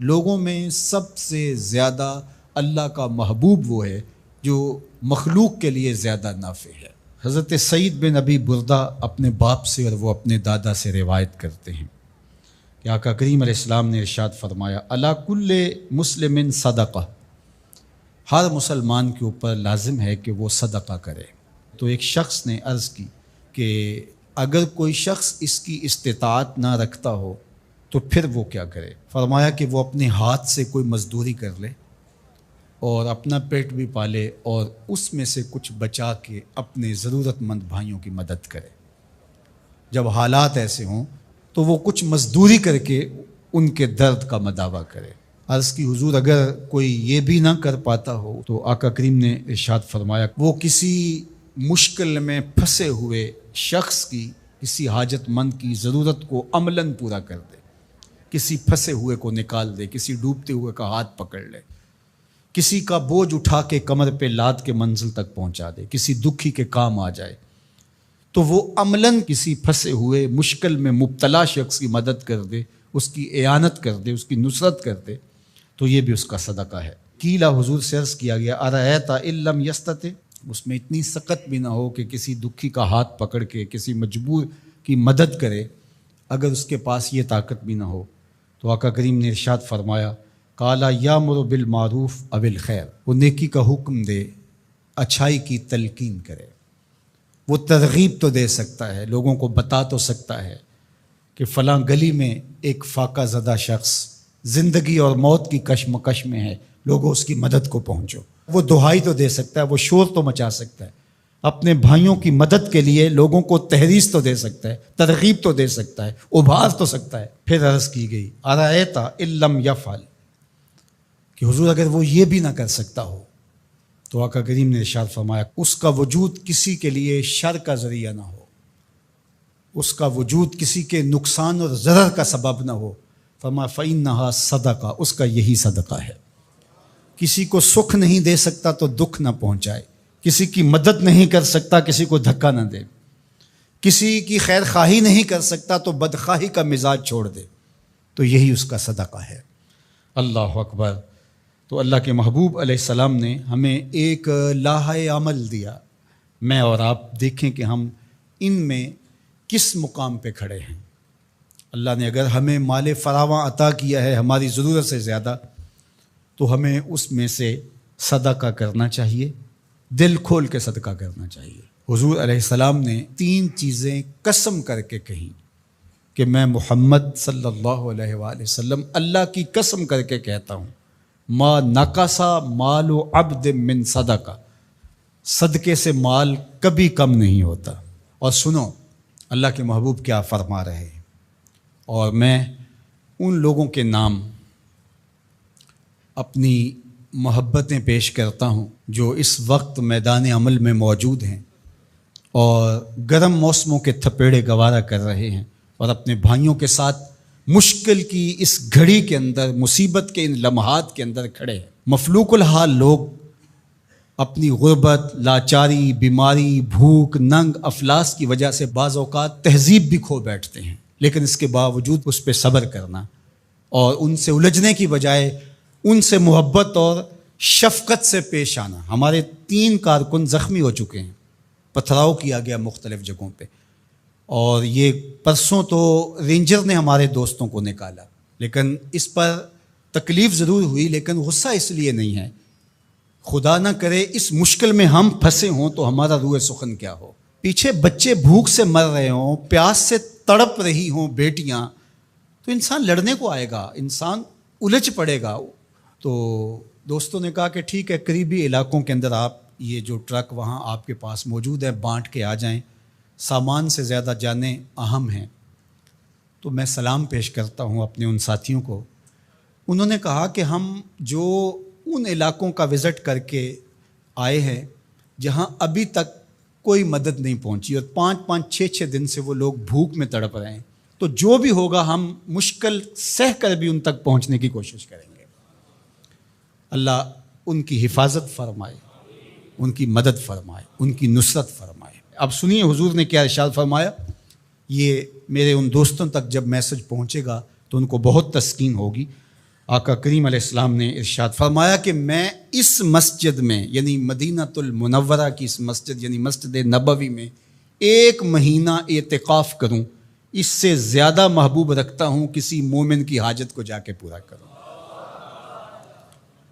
لوگوں میں سب سے زیادہ اللہ کا محبوب وہ ہے جو مخلوق کے لیے زیادہ نافع ہے۔ حضرت سعید بن ابی بردہ اپنے باپ سے اور وہ اپنے دادا سے روایت کرتے ہیں کہ آقا کریم علیہ السلام نے ارشاد فرمایا، علی کل مسلم صدقہ، ہر مسلمان کے اوپر لازم ہے کہ وہ صدقہ کرے۔ تو ایک شخص نے عرض کی کہ اگر کوئی شخص اس کی استطاعت نہ رکھتا ہو تو پھر وہ کیا کرے؟ فرمایا کہ وہ اپنے ہاتھ سے کوئی مزدوری کر لے اور اپنا پیٹ بھی پالے اور اس میں سے کچھ بچا کے اپنے ضرورت مند بھائیوں کی مدد کرے۔ جب حالات ایسے ہوں تو وہ کچھ مزدوری کر کے ان کے درد کا مداوع کرے۔ عرض کی حضور اگر کوئی یہ بھی نہ کر پاتا ہو تو آقا کریم نے ارشاد فرمایا وہ کسی مشکل میں پھنسے ہوئے شخص کی، کسی حاجت مند کی ضرورت کو عملاً پورا کر دے، کسی پھنسے ہوئے کو نکال دے، کسی ڈوبتے ہوئے کا ہاتھ پکڑ لے، کسی کا بوجھ اٹھا کے کمر پہ لاد کے منزل تک پہنچا دے، کسی دکھی کے کام آ جائے، تو وہ عملاً کسی پھنسے ہوئے مشکل میں مبتلا شخص کی مدد کر دے، اس کی اعانت کر دے، اس کی نصرت کر دے، تو یہ بھی اس کا صدقہ ہے۔ کیلا حضور سے عرض کیا گیا ارأیت ان لم یستطع، اس میں اتنی سخت بھی نہ ہو کہ کسی دکھی کا ہاتھ پکڑ کے کسی مجبور کی مدد کرے، اگر اس کے پاس یہ طاقت بھی نہ ہو تو آقا کریم نے ارشاد فرمایا قالا یامر بالمعروف او الخیر، وہ نیکی کا حکم دے، اچھائی کی تلقین کرے۔ وہ ترغیب تو دے سکتا ہے، لوگوں کو بتا تو سکتا ہے کہ فلاں گلی میں ایک فاقہ زدہ شخص زندگی اور موت کی کشمکش میں ہے، لوگوں اس کی مدد کو پہنچو۔ وہ دہائی تو دے سکتا ہے، وہ شور تو مچا سکتا ہے، اپنے بھائیوں کی مدد کے لیے لوگوں کو تحریض تو دے سکتا ہے، ترغیب تو دے سکتا ہے، ابھار تو سکتا ہے۔ پھر عرض کی گئی ارأیت ان لم یفعل، کہ حضور اگر وہ یہ بھی نہ کر سکتا ہو تو آقا کریم نے ارشاد فرمایا اس کا وجود کسی کے لیے شر کا ذریعہ نہ ہو، اس کا وجود کسی کے نقصان اور ضرر کا سبب نہ ہو، فرمایا فإنہا صدقہ، اس کا یہی صدقہ ہے۔ کسی کو سکھ نہیں دے سکتا تو دکھ نہ پہنچائے، کسی کی مدد نہیں کر سکتا کسی کو دھکا نہ دے، کسی کی خیر خواہی نہیں کر سکتا تو بدخواہی کا مزاج چھوڑ دے، تو یہی اس کا صدقہ ہے۔ اللہ اکبر۔ تو اللہ کے محبوب علیہ السلام نے ہمیں ایک لاحہ عمل دیا، میں اور آپ دیکھیں کہ ہم ان میں کس مقام پہ کھڑے ہیں۔ اللہ نے اگر ہمیں مال فراواں عطا کیا ہے ہماری ضرورت سے زیادہ، تو ہمیں اس میں سے صدقہ کرنا چاہیے، دل کھول کے صدقہ کرنا چاہیے۔ حضور علیہ السلام نے 3 چیزیں قسم کر کے کہیں کہ میں محمد صلی اللہ علیہ وآلہ وسلم اللہ کی قسم کر کے کہتا ہوں ما نقصا مال عبد من صدقہ، صدقے سے مال کبھی کم نہیں ہوتا۔ اور سنو اللہ کے محبوب کیا فرما رہے ہیں، اور میں ان لوگوں کے نام اپنی محبتیں پیش کرتا ہوں جو اس وقت میدان عمل میں موجود ہیں اور گرم موسموں کے تھپیڑے گوارا کر رہے ہیں اور اپنے بھائیوں کے ساتھ مشکل کی اس گھڑی کے اندر، مصیبت کے ان لمحات کے اندر کھڑے ہیں۔ مفلوق الحال لوگ اپنی غربت، لاچاری، بیماری، بھوک، ننگ، افلاس کی وجہ سے بعض اوقات تہذیب بھی کھو بیٹھتے ہیں، لیکن اس کے باوجود اس پہ صبر کرنا اور ان سے الجھنے کی بجائے ان سے محبت اور شفقت سے پیش آنا۔ ہمارے 3 کارکن زخمی ہو چکے ہیں، پتھراؤ کیا گیا مختلف جگہوں پہ، اور یہ پرسوں تو رینجر نے ہمارے دوستوں کو نکالا، لیکن اس پر تکلیف ضرور ہوئی، لیکن غصہ اس لیے نہیں ہے، خدا نہ کرے اس مشکل میں ہم پھنسے ہوں تو ہمارا روح سخن کیا ہو، پیچھے بچے بھوک سے مر رہے ہوں، پیاس سے تڑپ رہی ہوں بیٹیاں، تو انسان لڑنے کو آئے گا، انسان الجھ پڑے گا۔ تو دوستوں نے کہا کہ ٹھیک ہے، قریبی علاقوں کے اندر آپ یہ جو ٹرک وہاں آپ کے پاس موجود ہے بانٹ کے آ جائیں، سامان سے زیادہ جانیں اہم ہیں۔ تو میں سلام پیش کرتا ہوں اپنے ان ساتھیوں کو۔ انہوں نے کہا کہ ہم جو ان علاقوں کا وزٹ کر کے آئے ہیں جہاں ابھی تک کوئی مدد نہیں پہنچی اور 5-5 6-6 دن سے وہ لوگ بھوک میں تڑپ رہے ہیں، تو جو بھی ہوگا ہم مشکل سہ کر بھی ان تک پہنچنے کی کوشش کریں گے۔ اللہ ان کی حفاظت فرمائے، ان کی مدد فرمائے، ان کی نصرت فرمائے۔ اب سنیے حضور نے کیا ارشاد فرمایا، یہ میرے ان دوستوں تک جب میسج پہنچے گا تو ان کو بہت تسکین ہوگی۔ آقا کریم علیہ السلام نے ارشاد فرمایا کہ میں اس مسجد میں یعنی مدینۃ المنورہ کی اس مسجد یعنی مسجد نبوی میں 1 مہینہ اعتکاف کروں، اس سے زیادہ محبوب رکھتا ہوں کسی مومن کی حاجت کو جا کے پورا کروں۔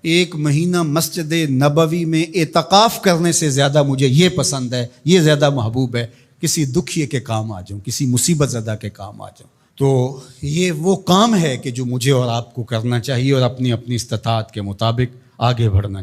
1 مہینہ مسجد نبوی میں اعتکاف کرنے سے زیادہ مجھے یہ پسند ہے، یہ زیادہ محبوب ہے، کسی دکھیے کے کام آ جاؤں، کسی مصیبت زدہ کے کام آ جاؤں۔ تو یہ وہ کام ہے کہ جو مجھے اور آپ کو کرنا چاہیے اور اپنی اپنی استطاعت کے مطابق آگے بڑھنا چاہیے۔